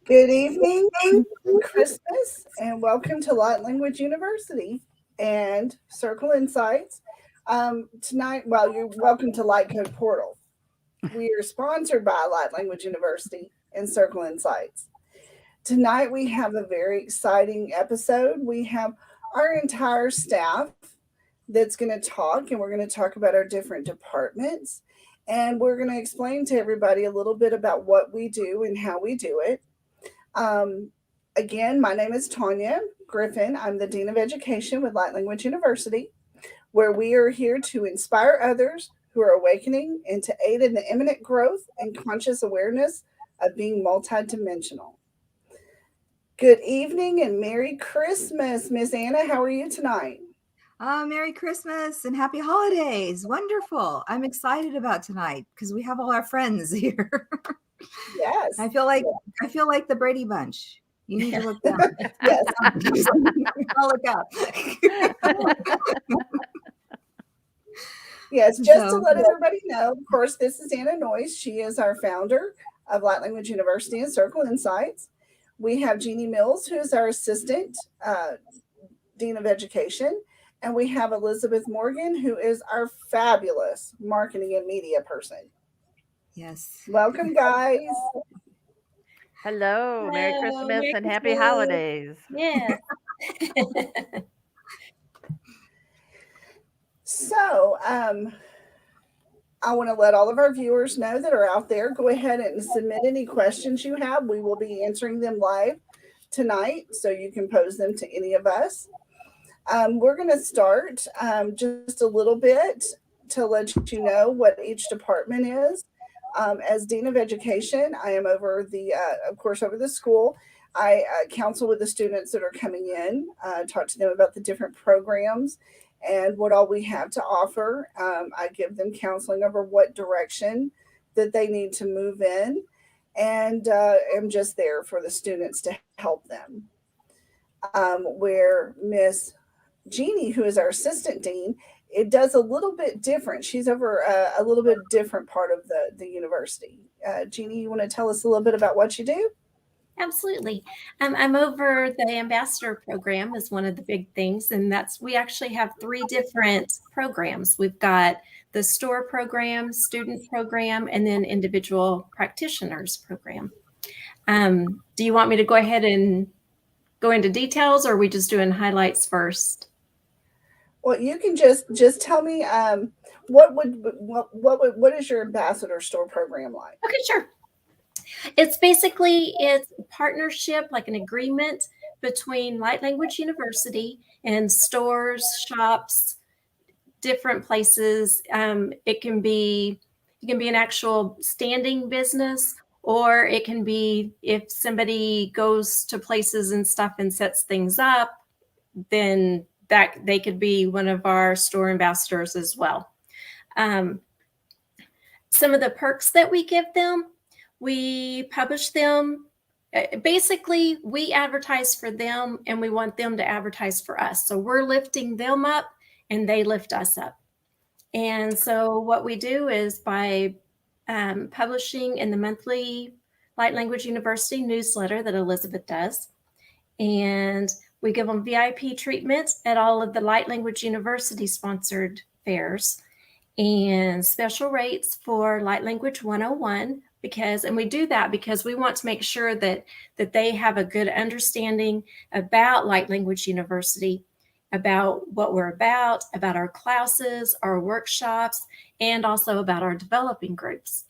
Good evening, Merry Christmas, and welcome to Light Language University and Circle Insights. Tonight, well, you're welcome to Light Code Portal. We are sponsored by Light Language University and Circle Insights. Tonight, we have a very exciting episode. We have our entire staff that's going to talk, and we're going to talk about our different departments. And we're going to explain to everybody a little bit about what we do and how we do it. Um, Again, my name is Tanya Griffin. I'm the Dean of Education with Light Language University, where we are here to inspire others who are awakening and to aid in the imminent growth and conscious awareness of being multidimensional. Good evening and Merry Christmas, Miss Anna. How are you tonight? Merry Christmas and happy holidays. Wonderful. I'm excited about tonight because we have all our friends here. Yes. I feel like the Brady Bunch. You need to look down. Yes. I'll look up. Yes, just to let everybody know, of course, this is Anna Noyes. She is our founder of Light Language University and Circle Insights. We have Jeannie Mills, who is our assistant dean of education. And we have Elizabeth Morgan, who is our fabulous marketing and media person. Yes. Welcome, guys. Hello, Merry Hello, Christmas Merry and Happy Christmas. Holidays. Yeah. So, I want to let all of our viewers know that are out there, go ahead and submit any questions you have. We will be answering them live tonight, so you can pose them to any of us. We're going to start just a little bit to let you know what each department is. As Dean of Education, I am over of course, over the school. I counsel with the students that are coming in, talk to them about the different programs and what all we have to offer. I give them counseling over what direction that they need to move in, and am just there for the students to help them. Where Miss Jeannie, who is our assistant dean, it does a little bit different. She's over a little bit different part of the university. Jeannie, you want to tell us a little bit about what you do? Absolutely. I'm over the ambassador program is one of the big things. And we actually have 3 different programs. We've got the store program, student program, and then individual practitioners program. Do you want me to go ahead and go into details, or are we just doing highlights first? Well, you can just tell me what is your ambassador store program like? Okay, sure. It's basically a partnership, like an agreement between Light Language University and stores, shops, different places. It can be an actual standing business, or it can be if somebody goes to places and stuff and sets things up, then that they could be one of our store ambassadors as well. Some of the perks that we give them, we publish them. Basically, we advertise for them and we want them to advertise for us. So we're lifting them up and they lift us up. And so what we do is by publishing in the monthly Light Language University newsletter that Elizabeth does, and we give them VIP treatment at all of the Light Language University sponsored fairs and special rates for Light Language 101 and we do that because we want to make sure that they have a good understanding about Light Language University, about what we're about our classes, our workshops, and also about our developing groups.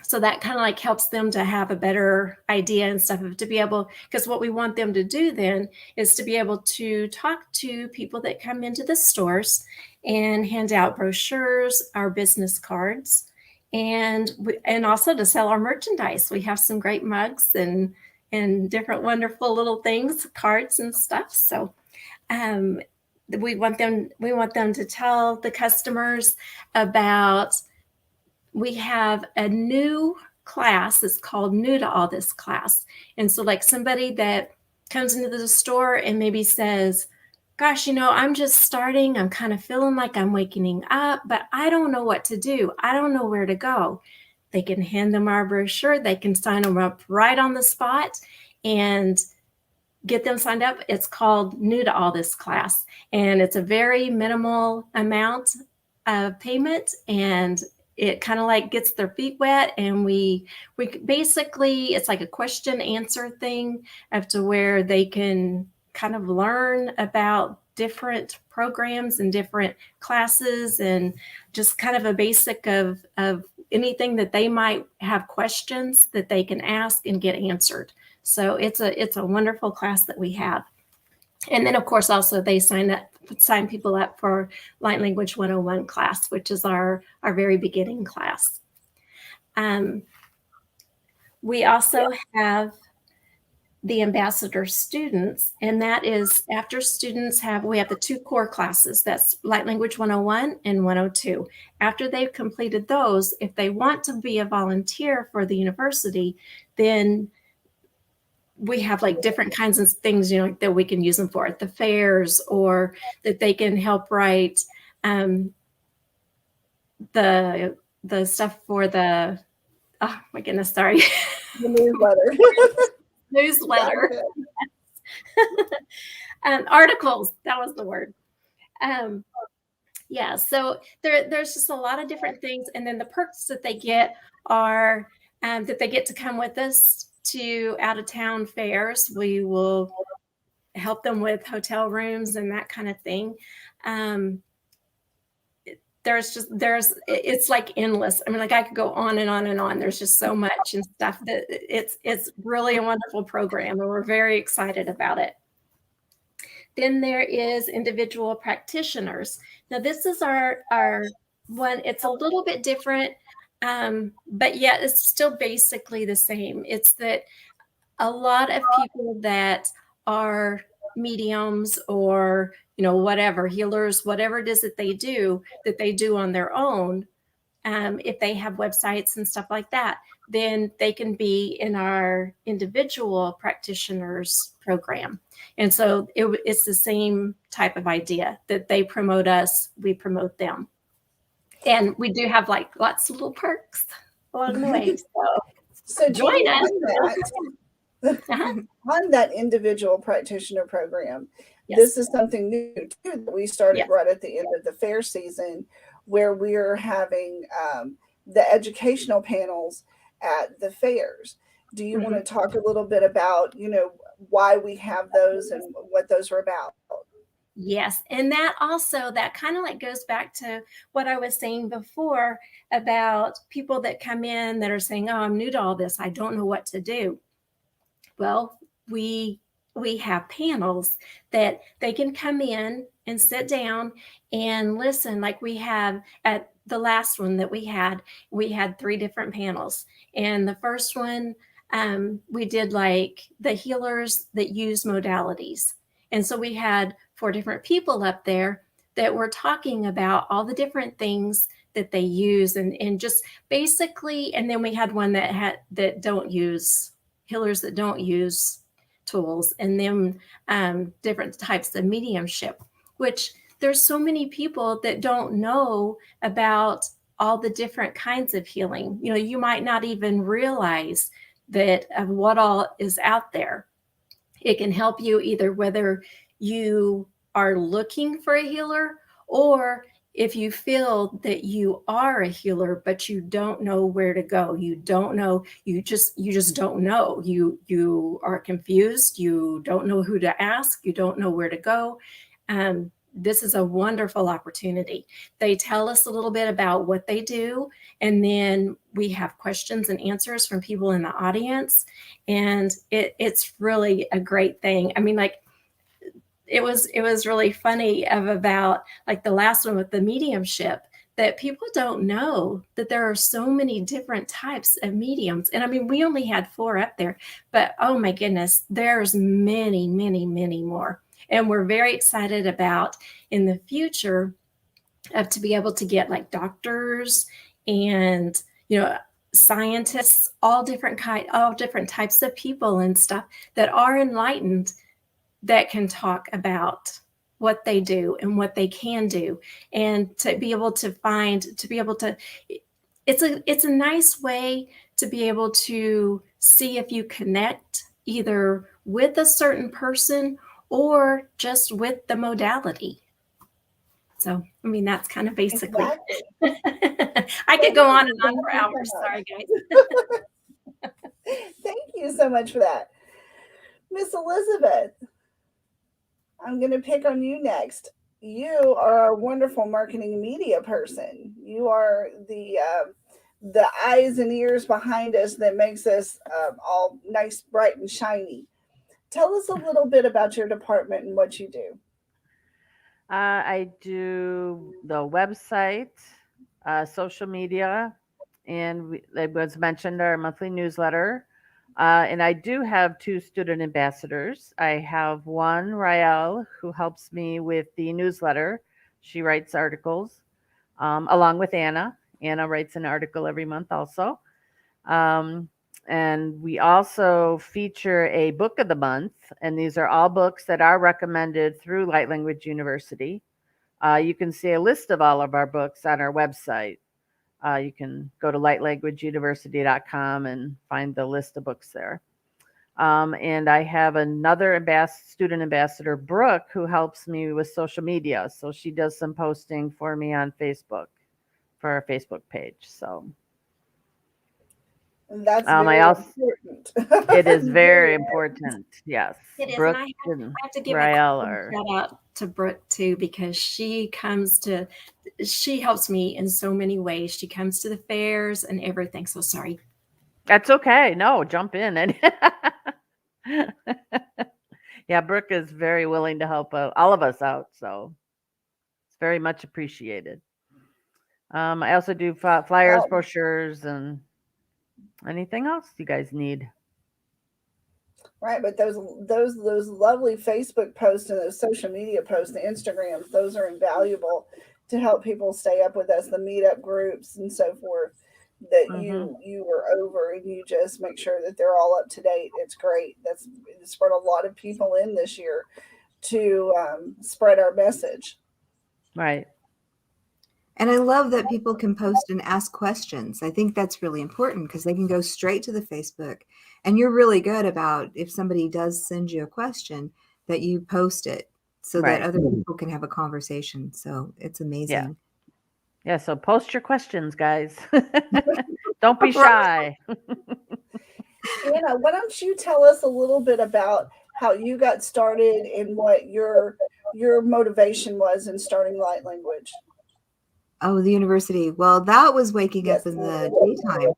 So that kind of like helps them to have a better idea and stuff, to be able, because what we want them to do then is to be able to talk to people that come into the stores and hand out brochures, our business cards, and also to sell our merchandise. We have some great mugs and different wonderful little things, cards and stuff. So we want them to tell the customers about, we have a new class. It's called New to All This class. And so like somebody that comes into the store and maybe says, gosh, I'm just starting. I'm kind of feeling like I'm waking up, but I don't know what to do. I don't know where to go. They can hand them our brochure. They can sign them up right on the spot and get them signed up. It's called New to All This class, and it's a very minimal amount of payment, and it kind of like gets their feet wet. And we basically, it's like a question answer thing up to where they can kind of learn about different programs and different classes, and just kind of a basic of anything that they might have questions that they can ask and get answered. So it's a wonderful class that we have. And then of course also they sign people up for Light Language 101 class, which is our very beginning class. We also have the ambassador students, and that is after students we have the 2 core classes. That's Light Language 101 and 102. After they've completed those, if they want to be a volunteer for the university, then we have like different kinds of things, you know, that we can use them for at the fairs, or that they can help write the stuff for the, oh my goodness, sorry. The newsletter. Newsletter. Articles, that was the word. Yeah, so there's just a lot of different things. And then the perks that they get are that they get to come with us to out-of-town fairs. We will help them with hotel rooms and that kind of thing. It's like endless. I mean, like I could go on and on and on. There's just so much and stuff that it's really a wonderful program, and we're very excited about it. Then there is individual practitioners. Now this is our one. It's a little bit different, but yet it's still basically the same. It's that a lot of people that are mediums, or whatever, healers, whatever it is that they do on their own, if they have websites and stuff like that, then they can be in our individual practitioners program. And so it's the same type of idea, that they promote us, we promote them. And we do have like lots of little perks along the way. So join us. On that individual practitioner program, yes. This is something new too that we started right at the end of the fair season, where we're having the educational panels at the fairs. Do you want to talk a little bit about, why we have those and what those are about? Yes. And that kind of like goes back to what I was saying before about people that come in that are saying, oh, I'm new to all this, I don't know what to do. Well, we have panels that they can come in and sit down and listen. Like we have at the last one that we had 3 different panels. And the first one, we did like the healers that use modalities. And so we had 4 different people up there that were talking about all the different things that they use, and just basically, and then we had one that don't use, healers that don't use tools, and then different types of mediumship, which there's so many people that don't know about all the different kinds of healing. You might not even realize that of what all is out there. It can help you either whether you are looking for a healer, or if you feel that you are a healer, but you don't know where to go. You don't know, you just don't know. You are confused. You don't know who to ask. You don't know where to go. This is a wonderful opportunity. They tell us a little bit about what they do, and then we have questions and answers from people in the audience, and it's really a great thing. I mean, like, it was really funny about like the last one with the mediumship, that people don't know that there are so many different types of mediums. And I mean, we only had 4 up there, but oh my goodness, there's many, many, many more. And we're very excited about in the future to be able to get like doctors and, scientists, all different types of people and stuff that are enlightened, that can talk about what they do and what they can do, and to be able to it's a nice way to be able to see if you connect either with a certain person or just with the modality. So, I mean, that's kind of basically. Exactly. I could go on and on Thank for you so hours. much. Sorry, guys. Thank you so much for that. Miss Elizabeth, I'm going to pick on you next. You are a wonderful marketing media person. You are the eyes and ears behind us that makes us all nice, bright, and shiny. Tell us a little bit about your department and what you do. I do the website, social media, and it was mentioned our monthly newsletter. And I do have 2 student ambassadors. I have one, Rael, who helps me with the newsletter. She writes articles along with Anna. Anna writes an article every month also. And we also feature a book of the month, and these are all books that are recommended through Light Language University. You can see a list of all of our books on our website. You can go to lightlanguageuniversity.com and find the list of books there. And I have another student ambassador, Brooke, who helps me with social media. So she does some posting for me on Facebook for our Facebook page. So That's very important. It is very important. Yes. It is. Brooke And I have to give Rael a shout out to Brooke too, because she helps me in so many ways. She comes to the fairs and everything. So sorry. That's okay. No, jump in. Yeah, Brooke is very willing to help all of us out. So it's very much appreciated. I also do flyers, brochures, and anything else you guys need. Right, but those lovely Facebook posts and those social media posts, the Instagrams, those are invaluable to help people stay up with us, the meetup groups and so forth that you were over, and you just make sure that they're all up to date. It's great. It's brought a lot of people in this year to spread our message. Right. And I love that people can post and ask questions. I think that's really important because they can go straight to the Facebook. And you're really good about, if somebody does send you a question, that you post it so that other people can have a conversation. So it's amazing. Yeah, so post your questions, guys. Don't be shy. Anna, why don't you tell us a little bit about how you got started and what your motivation was in starting Light Language? Oh, the university. Well, that was waking up in the daytime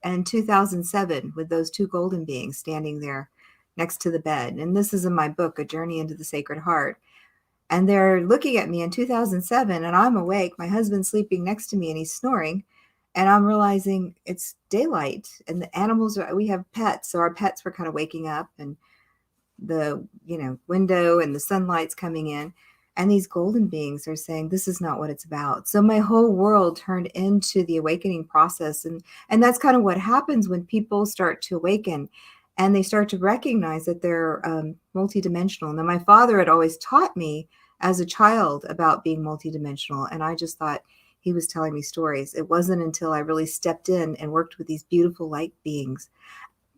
in 2007 with those 2 golden beings standing there next to the bed. And this is in my book, A Journey into the Sacred Heart. And they're looking at me in 2007 and I'm awake. My husband's sleeping next to me and he's snoring. And I'm realizing it's daylight and the animals we have pets. So our pets were kind of waking up and the, window and the sunlight's coming in. And these golden beings are saying, this is not what it's about. So my whole world turned into the awakening process. And that's kind of what happens when people start to awaken and they start to recognize that they're multidimensional. Now, my father had always taught me as a child about being multidimensional. And I just thought he was telling me stories. It wasn't until I really stepped in and worked with these beautiful light beings.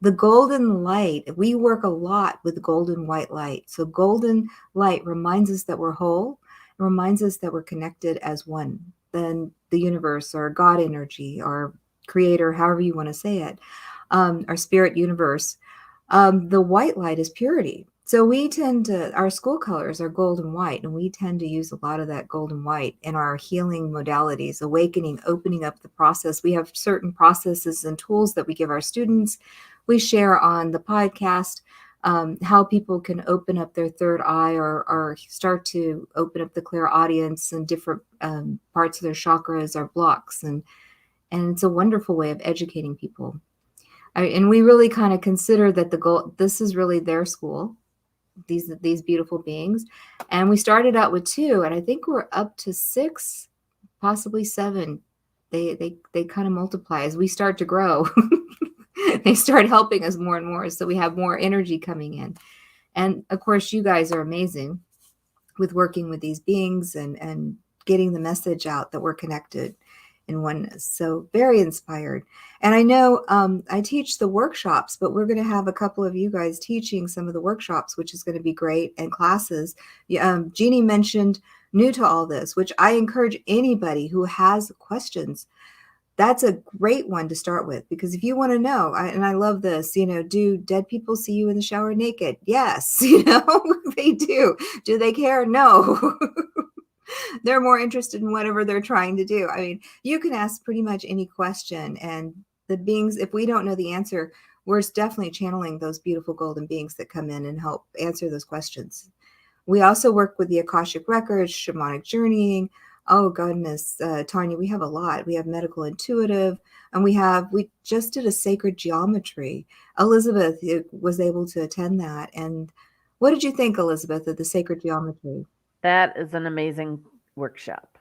The golden light, we work a lot with golden white light. So golden light reminds us that we're whole, reminds us that we're connected as one. Then the universe or God energy or creator, however you want to say it, our spirit universe. The white light is purity. So our school colors are gold and white, and we tend to use a lot of that gold and white in our healing modalities, awakening, opening up the process. We have certain processes and tools that we give our students. We share on the podcast how people can open up their third eye or start to open up the clairaudience and different parts of their chakras or blocks. And it's a wonderful way of educating people. And we really kind of consider that this is really their school, these beautiful beings. And we started out with 2, and I think we're up to 6, possibly 7. They kind of multiply as we start to grow. They start helping us more and more. So we have more energy coming in. And of course, you guys are amazing with working with these beings and getting the message out that we're connected. in oneness. So very inspired. And I know I teach the workshops, but we're going to have a couple of you guys teaching some of the workshops, which is going to be great, and classes. Jeannie mentioned new to all this, which I encourage anybody who has questions. That's a great one to start with, because if you want to know, and I love this, do dead people see you in the shower naked? Yes, they do. Do they care? No. They're more interested in whatever they're trying to do. I mean, you can ask pretty much any question, and the beings, if we don't know the answer, we're definitely channeling those beautiful golden beings that come in and help answer those questions. We also work with the Akashic Records, shamanic journeying. Oh goodness, Tanya, we have a lot. We have medical intuitive, and we just did a sacred geometry. Elizabeth was able to attend that. And what did you think, Elizabeth, of the sacred geometry? That is an amazing workshop,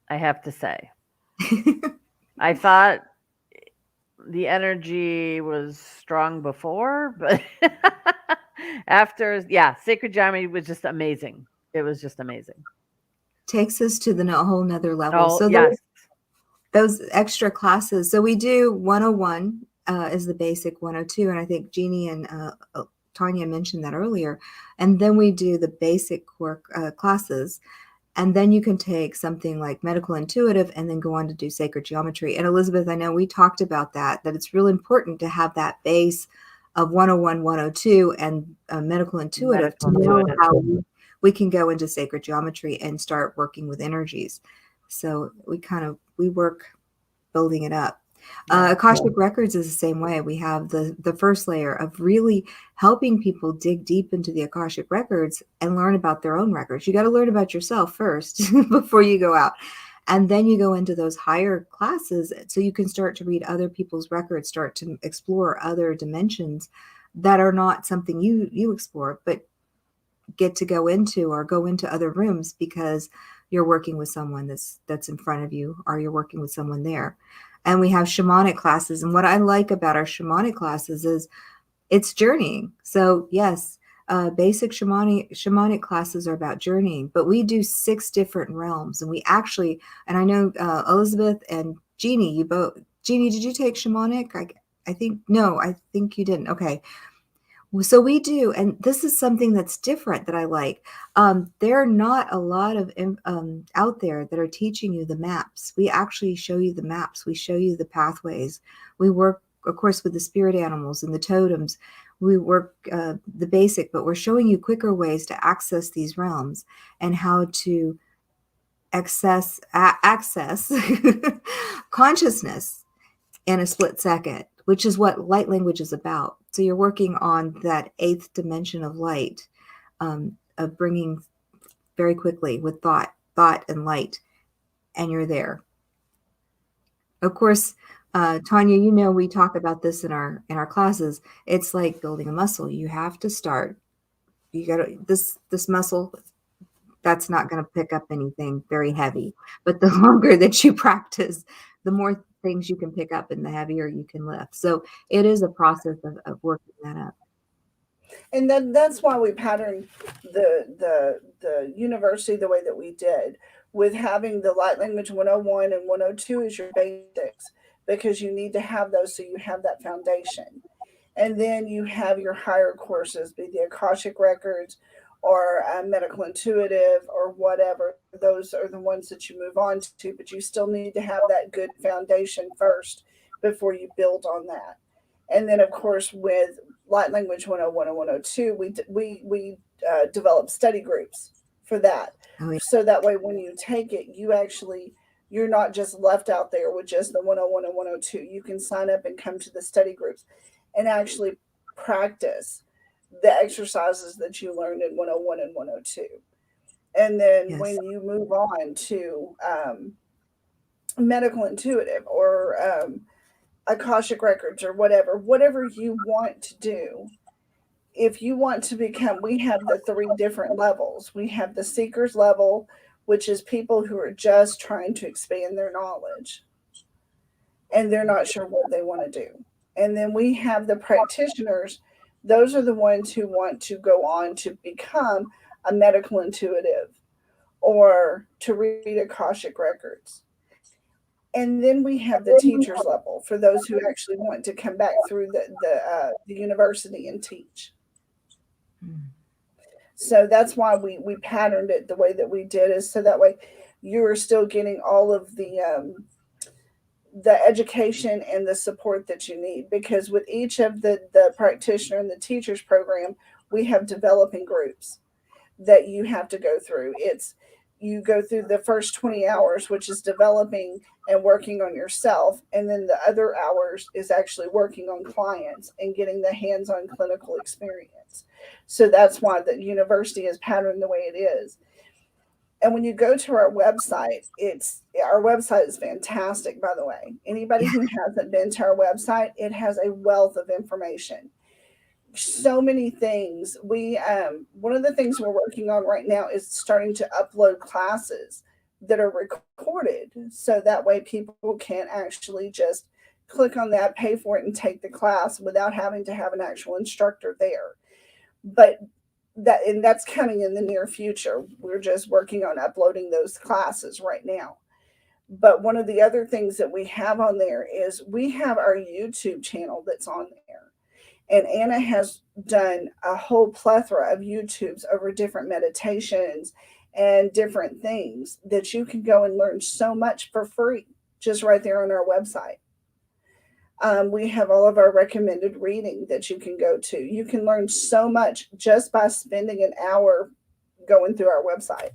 I have to say. I thought the energy was strong before, but after, sacred geometry was just amazing. It was just amazing. Takes us to the whole nother level. Oh, so yes. Those extra classes. So we do 101 is the basic, 102, and I think Jeannie and Tanya mentioned that earlier. And then we do the basic core classes. And then you can take something like medical intuitive and then go on to do sacred geometry. And Elizabeth, I know we talked about that it's really important to have that base of 101, 102 and medical intuitive to know how we can go into sacred geometry and start working with energies. So we work building it up. Akashic Records is the same way. We have the first layer of really helping people dig deep into the Akashic Records and learn about their own records. You got to learn about yourself first before you go out. And then you go into those higher classes so you can start to read other people's records, start to explore other dimensions that are not something you explore, but get to go into other rooms because you're working with someone that's in front of you, or you're working with someone there. And we have shamanic classes. And what I like about our shamanic classes is it's journeying. So yes, basic shamanic classes are about journeying, but we do 6 different realms. And we actually, and I know Elizabeth and Jeannie, Jeannie, did you take shamanic? I think you didn't. Okay. So we do, and this is something that's different that I like. There are not a lot of out there that are teaching you the maps. We actually show you the maps. We show you the pathways. We work, of course, with the spirit animals and the totems. We work the basic, but we're showing you quicker ways to access these realms and how to access consciousness in a split second, which is what light language is about. So you're working on that 8th dimension of light, of bringing very quickly with thought and light, and you're there. Of course, Tanya, we talk about this in our classes. It's like building a muscle. You have to start. You got this muscle. That's not going to pick up anything very heavy. But the longer that you practice, the more things you can pick up and the heavier you can lift. So it is a process of working that up. And that's why we patterned the university the way that we did, with having the light language 101 and 102 as your basics, because you need to have those so you have that foundation. And then you have your higher courses, be the Akashic Records or medical intuitive or whatever. Those are the ones that you move on to, but you still need to have that good foundation first before you build on that. And then, of course, with light language 101 and 102, we develop study groups for that. Oh, yeah. So that way, when you take it, you're not just left out there with just the 101 and 102. You can sign up and come to the study groups and actually practice the exercises that you learned in 101 and 102. And then Yes. when you move on to medical intuitive or Akashic Records or whatever you want to do, if you want to become, we have the 3 different levels. We have the seekers level, which is people who are just trying to expand their knowledge and they're not sure what they want to do. And then we have the practitioners. Those are the ones who want to go on to become a medical intuitive or to read Akashic Records. And then we have the teachers level for those who actually want to come back through the university and teach. So that's why we patterned it the way that we did, is so that way you are still getting all of the education and the support that you need. Because with each of the practitioner and the teachers program, we have developing groups that you have to go through. You go through the first 20 hours, which is developing and working on yourself. And then the other hours is actually working on clients and getting the hands-on clinical experience. So that's why the university is patterned the way it is. And when you go to our website, our website is fantastic, by the way. Anybody who hasn't been to our website, it has a wealth of information. So many things. One of the things we're working on right now is starting to upload classes that are recorded, so that way people can actually just click on that, pay for it, and take the class without having to have an actual instructor there. But that's coming in the near future. We're just working on uploading those classes right now. But one of the other things that we have on there is we have our YouTube channel that's on there. And Anna has done a whole plethora of YouTubes over different meditations and different things that you can go and learn so much for free, just right there on our website. We have all of our recommended reading that you can go to. You can learn so much just by spending an hour going through our website.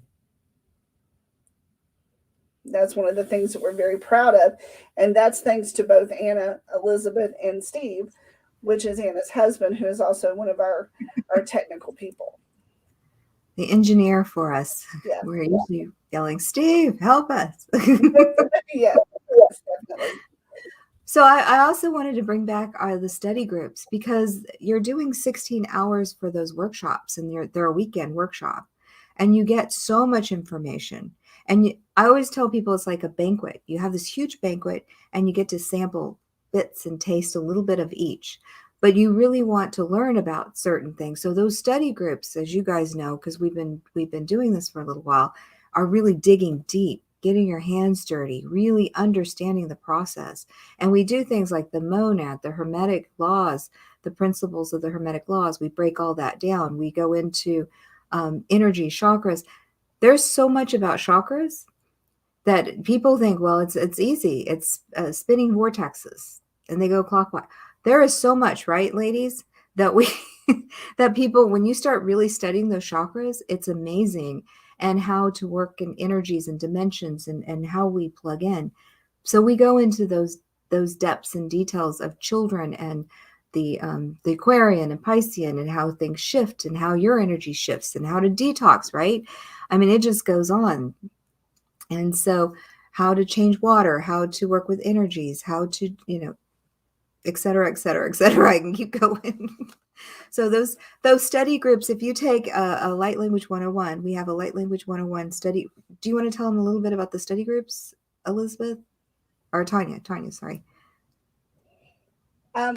That's one of the things that we're very proud of. And that's thanks to both Anna, Elizabeth, and Steve, which is Anna's husband, who is also one of our technical people. The engineer for us. Yeah. We're usually yelling, Steve, help us. Yes, definitely. So I also wanted to bring back the study groups, because you're doing 16 hours for those workshops, and they're a weekend workshop, and you get so much information. And I always tell people it's like a banquet. You have this huge banquet and you get to sample bits and taste a little bit of each, but you really want to learn about certain things. So those study groups, as you guys know, because we've been doing this for a little while, are really digging deep, getting your hands dirty, really understanding the process. And we do things like the monad, the hermetic laws, the principles of the hermetic laws. We break all that down. We go into energy, chakras. There's so much about chakras that people think, well, it's easy. It's spinning vortexes and they go clockwise. There is so much, right, ladies, that that people, when you start really studying those chakras, it's amazing. And how to work in energies and dimensions and how we plug in. So we go into those depths and details of children and the Aquarian and Piscean, and how things shift and how your energy shifts and how to detox, right? I mean, it just goes on. And so how to change water, how to work with energies, how to, et cetera, et cetera, et cetera. I can keep going. So those study groups, if you take a Light Language 101, we have a Light Language 101 study. Do you want to tell them a little bit about the study groups, Elizabeth? Or Tanya, sorry.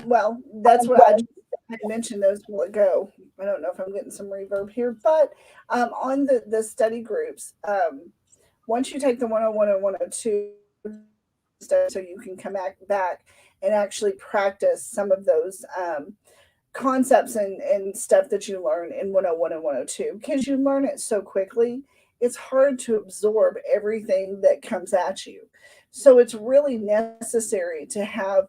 Well, that's what I mentioned those a while ago. I don't know if I'm getting some reverb here, but on the study groups, once you take the 101 and 102, so you can come back and actually practice some of those concepts and stuff that you learn in 101 and 102, because you learn it so quickly. It's hard to absorb everything that comes at you. So it's really necessary to have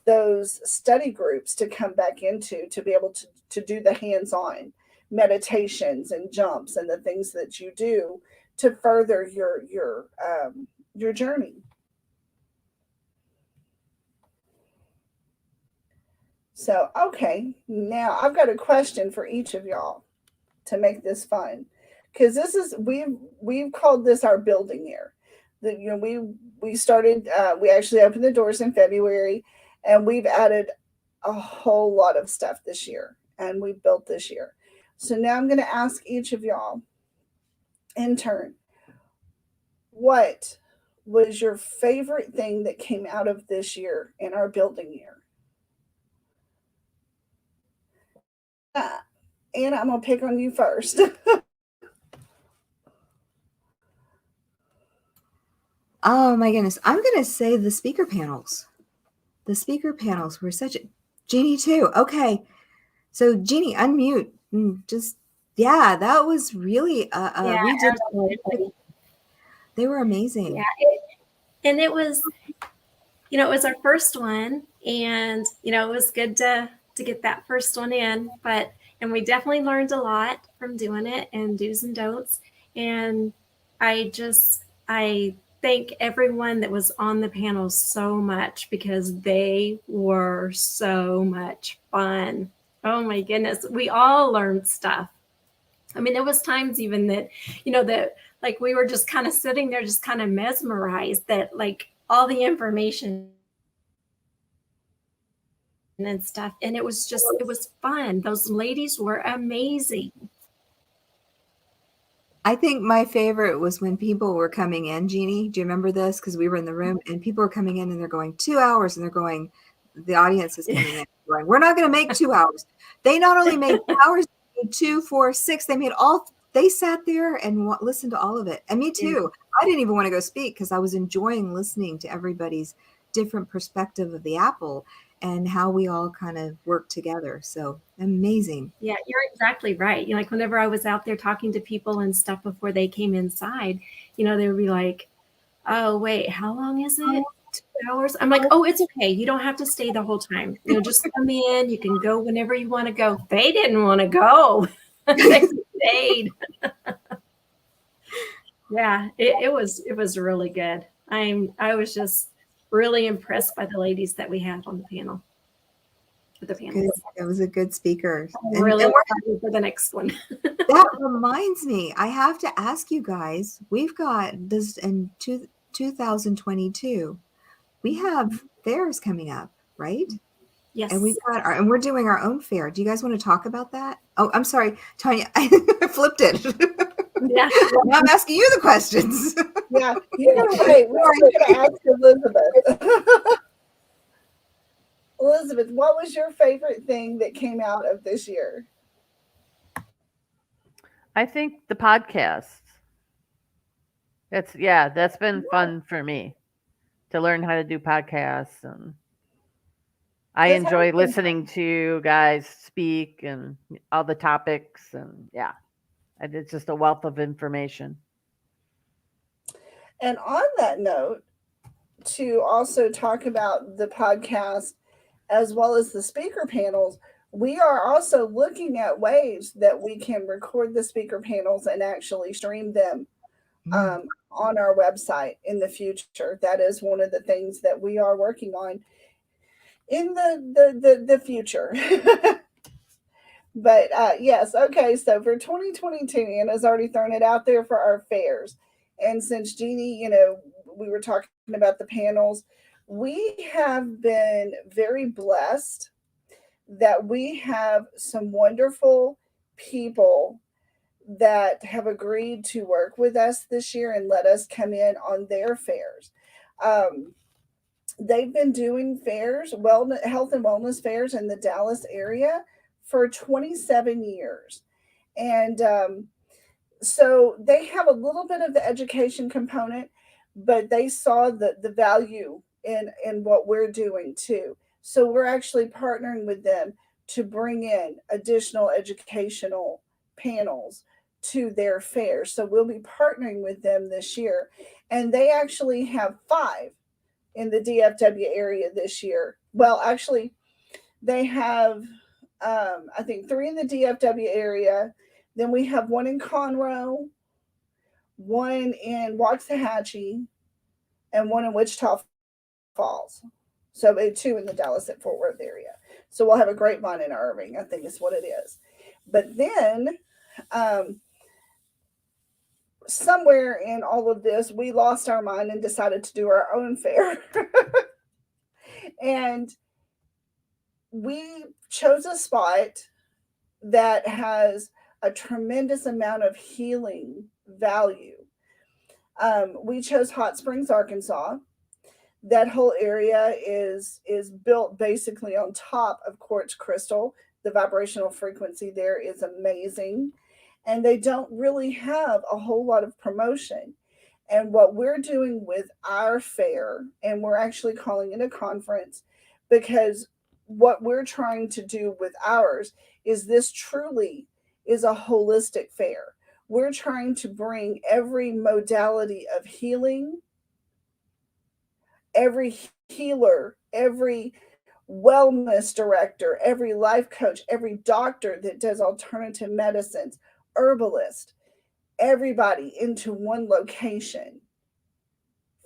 those study groups to come back into, to be able to do the hands-on meditations and jumps and the things that you do to further your journey. So, okay, now I've got a question for each of y'all to make this fun, because this is we've called this our building year. We started, we actually opened the doors in February, and we've added a whole lot of stuff this year, and we built this year. So now I'm going to ask each of y'all in turn, what was your favorite thing that came out of this year in our building year? Anna, I'm going to pick on you first. Oh my goodness. I'm going to say the speaker panels. The speaker panels were such a Jeannie too. Okay. So Jeannie, unmute. Just yeah, that was really Yeah, we did absolutely. they were amazing. Yeah, and it was, it was our first one, and it was good to get that first one in, and we definitely learned a lot from doing it, and do's and don'ts. And I thank everyone that was on the panel so much, because they were so much fun. Oh my goodness, we all learned stuff. I mean, there was times even that, that like we were just kind of sitting there, just kind of mesmerized that like all the information and stuff. And it was fun. Those ladies were amazing. I think my favorite was when people were coming in, Jeannie. Do you remember this? Because we were in the room and people were coming in and they're going 2 hours and they're going, the audience is coming in going, we're not going to make 2 hours. They not only made 2 hours, they made 2, 4, 6. They sat there and listened to all of it. And me too. I didn't even want to go speak because I was enjoying listening to everybody's different perspective of the apple and how we all kind of work together. So amazing. Yeah, you're exactly right. Like whenever I was out there talking to people and stuff before they came inside, they would be like, oh, wait, how long is it? 2 hours? I'm like, oh, it's okay. You don't have to stay the whole time. Just come in. You can go whenever you want to go. They didn't want to go. They stayed. Yeah, it was really good. I was just really impressed by the ladies that we had on the panel. It was a good speaker. I'm really excited for the next one. That reminds me, I have to ask you guys, we've got this in 2022, we have fairs coming up, right? Yes. And and we're doing our own fair. Do you guys want to talk about that? Oh, I'm sorry, Tanya, I flipped it. Yeah. Now I'm asking you the questions. Yeah, you're going to wait. We're going to ask Elizabeth. Elizabeth, what was your favorite thing that came out of this year? I think the podcast. That's been fun for me to learn how to do podcasts, and I enjoy listening to guys speak and all the topics, and it's just a wealth of information. And on that note, to also talk about the podcast as well as the speaker panels, we are also looking at ways that we can record the speaker panels and actually stream them on our website in the future. That is one of the things that we are working on in the future. But yes, okay. So for 2022, Anna's already thrown it out there for our fairs. And since Jeannie, we were talking about the panels, we have been very blessed that we have some wonderful people that have agreed to work with us this year and let us come in on their fairs. They've been doing fairs, health and wellness fairs in the Dallas area for 27 years. And so they have a little bit of the education component, but they saw the value in what we're doing too. So we're actually partnering with them to bring in additional educational panels to their fairs. So we'll be partnering with them this year. And they actually have 5 in the DFW area this year. Well, actually, they have, I think, 3 in the DFW area. Then we have 1 in Conroe, 1 in Waxahachie, and 1 in Wichita Falls. So 2 in the Dallas and Fort Worth area. So we'll have a grapevine in Irving, I think is what it is. But then somewhere in all of this, we lost our mind and decided to do our own fair. And we chose a spot that has a tremendous amount of healing value. We chose Hot Springs, Arkansas. That whole area is built basically on top of quartz crystal. The vibrational frequency there is amazing. And they don't really have a whole lot of promotion. And what we're doing with our fair, and we're actually calling it a conference, because what we're trying to do with ours is this truly is a holistic fair. We're trying to bring every modality of healing, every healer, every wellness director, every life coach, every doctor that does alternative medicines, herbalist, everybody into one location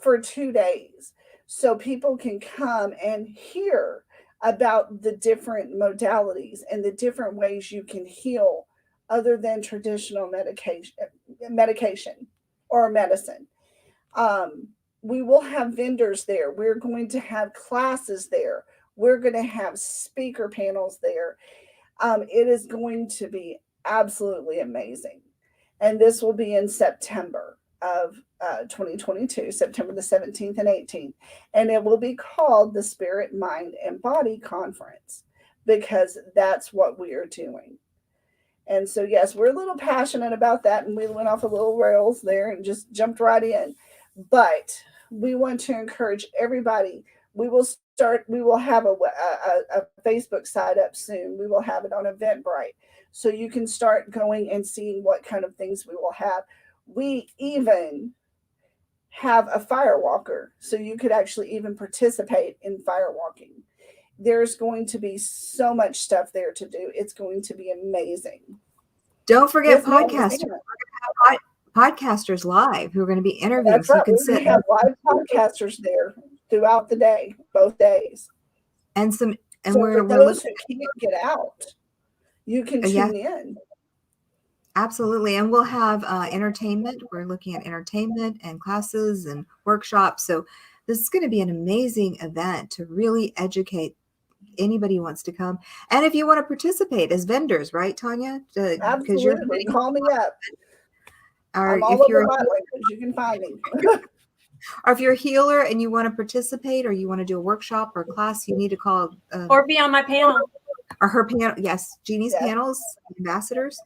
for 2 days so people can come and hear about the different modalities and the different ways you can heal other than traditional medication or medicine. We will have vendors there. We're going to have classes there. We're going to have speaker panels there. It is going to be absolutely amazing. And this will be in September of 2022, September the 17th and 18th. And it will be called the Spirit, Mind, and Body Conference, because that's what we are doing. And so, yes, we're a little passionate about that. And we went off a little rails there and just jumped right in. But we want to encourage everybody. We will have a Facebook site up soon. We will have it on Eventbrite. So you can start going and seeing what kind of things we will have. We even have a fire walker, so you could actually even participate in fire walking. There's going to be so much stuff there to do. It's going to be amazing. Don't forget podcasters. We're going to have podcasters live who are going to be interviewing. That's right. We're going to have live podcasters there throughout the day, both days. And so for those who can't get out, you can tune in. Absolutely. And we'll have entertainment. We're looking at entertainment and classes and workshops. So this is going to be an amazing event to really educate anybody who wants to come. And if you want to participate as vendors, right, Tanya? Absolutely. Call me up. Or I'm all over my language. You can find me. Or if you're a healer and you want to participate or you want to do a workshop or class, you need to call. Or be on my panel. Or her panel. Yes, Jeannie's panels, ambassadors.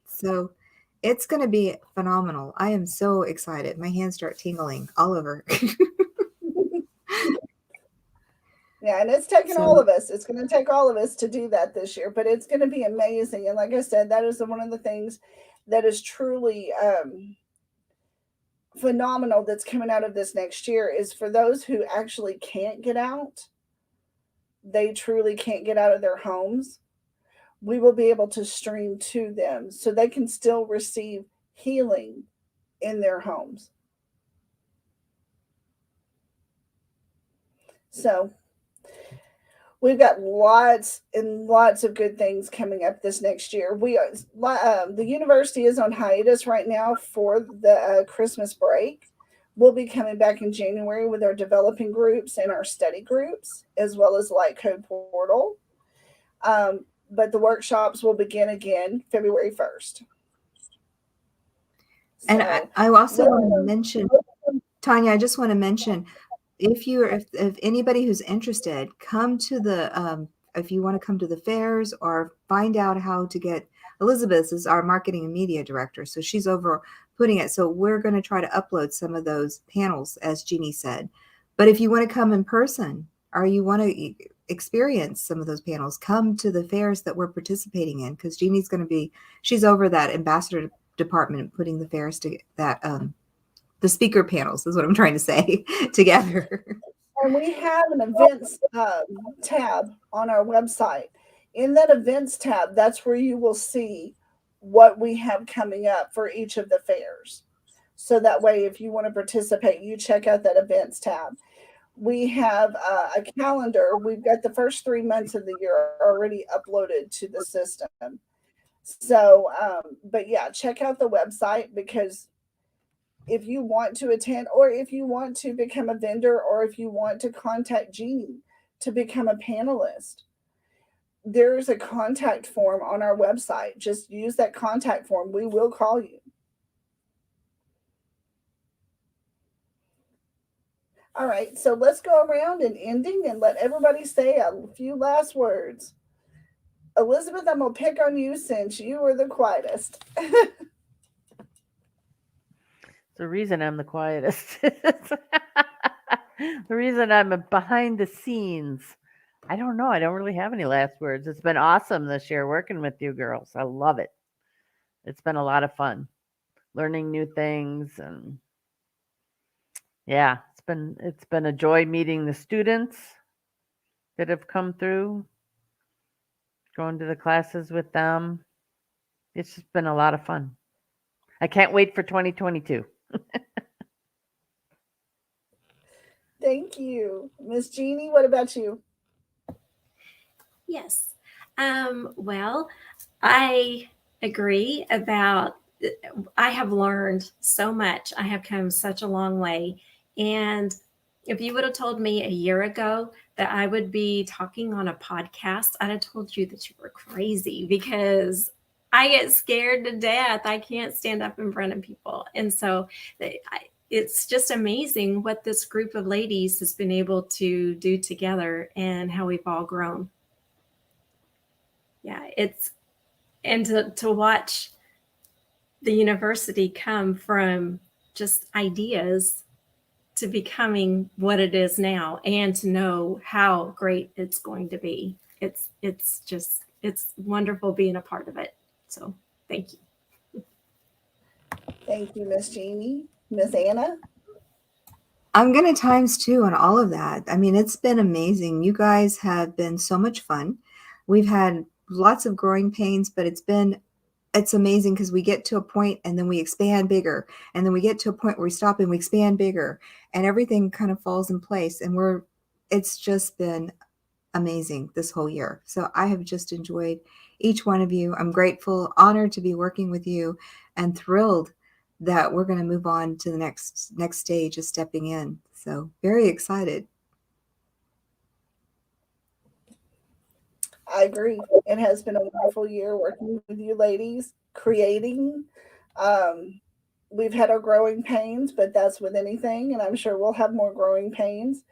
So it's going to be phenomenal. I am so excited. My hands start tingling all over. Yeah, and it's taking all of us. It's going to take all of us to do that this year, but it's going to be amazing. And like I said, that is one of the things that is truly phenomenal that's coming out of this next year is for those who actually can't get out. They truly can't get out of their homes. We will be able to stream to them so they can still receive healing in their homes. So we've got lots and lots of good things coming up this next year. The university is on hiatus right now for the Christmas break. We'll be coming back in January with our developing groups and our study groups, as well as Light Code Portal. But the workshops will begin again February 1st. And I also want to mention, Tanya, I just want to mention, if anybody who's interested, come to the, if you want to come to the fairs or find out how to get, Elizabeth is our marketing and media director. So she's over putting it. So we're going to try to upload some of those panels, as Jeannie said. But if you want to come in person or you want to experience some of those panels, come to the fairs that we're participating in, because Jeannie's going to be, she's over that ambassador department putting the fairs to that, the speaker panels is what I'm trying to say together. And we have an events tab on our website. In that events tab, that's where you will see what we have coming up for each of the fairs. So that way, if you want to participate, you check out that events tab. We have a calendar. We've got the first 3 months of the year already uploaded to the system. So, but yeah, check out the website, because if you want to attend, or if you want to become a vendor, or if you want to contact Jeannie to become a panelist, there's a contact form on our website. Just use that contact form. We will call you. All right, so let's go around and ending and let everybody say a few last words. Elizabeth, I'm going to pick on you since you were the quietest. the reason I'm the quietest. The reason I'm behind the scenes. I don't know. I don't really have any last words. It's been awesome this year working with you girls. I love it. It's been a lot of fun learning new things, and yeah, it's been a joy meeting the students that have come through, going to the classes with them. It's just been a lot of fun. I can't wait for 2022. Thank you. Miss Jeannie, what about you? Yes. Well, I agree about, I have learned so much. I have come such a long way. And if you would have told me a year ago that I would be talking on a podcast, I'd have told you that you were crazy, because I get scared to death. I can't stand up in front of people. And so it's just amazing what this group of ladies has been able to do together and how we've all grown. Yeah, and to watch the university come from just ideas to becoming what it is now, and to know how great it's going to be. It's wonderful being a part of it. So thank you. Thank you, Miss Jeannie. Miss Anna? I'm going to ×2 on all of that. I mean, it's been amazing. You guys have been so much fun. We've had lots of growing pains, but it's amazing because we get to a point and then we expand bigger, and then we get to a point where we stop and we expand bigger, and everything kind of falls in place. And it's just been amazing this whole year. So I have just enjoyed each one of you. I'm grateful, honored to be working with you, and thrilled that we're going to move on to the next stage of stepping in. So very excited. I agree. It has been a wonderful year working with you ladies, creating. We've had our growing pains, but that's with anything, and I'm sure we'll have more growing pains.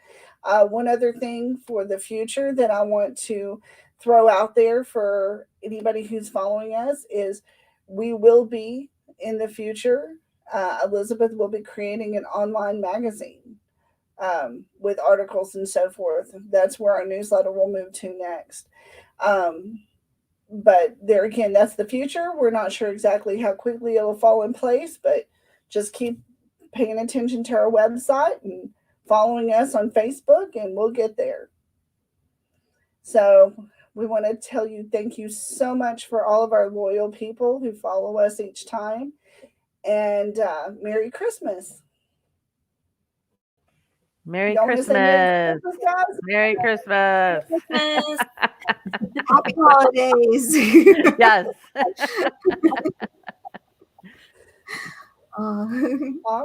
One other thing for the future that I want to throw out there for anybody who's following us is we will be in the future. Elizabeth will be creating an online magazine with articles and so forth. That's where our newsletter will move to next. But there again, that's the future. We're not sure exactly how quickly it'll fall in place, but just keep paying attention to our website and following us on Facebook, and we'll get there. So we want to tell you thank you so much for all of our loyal people who follow us each time. And Merry Christmas. Merry Y'all wanna say Merry Christmas. Christmas, guys? Merry Christmas. Christmas. Happy holidays. Yes. Uh, All right.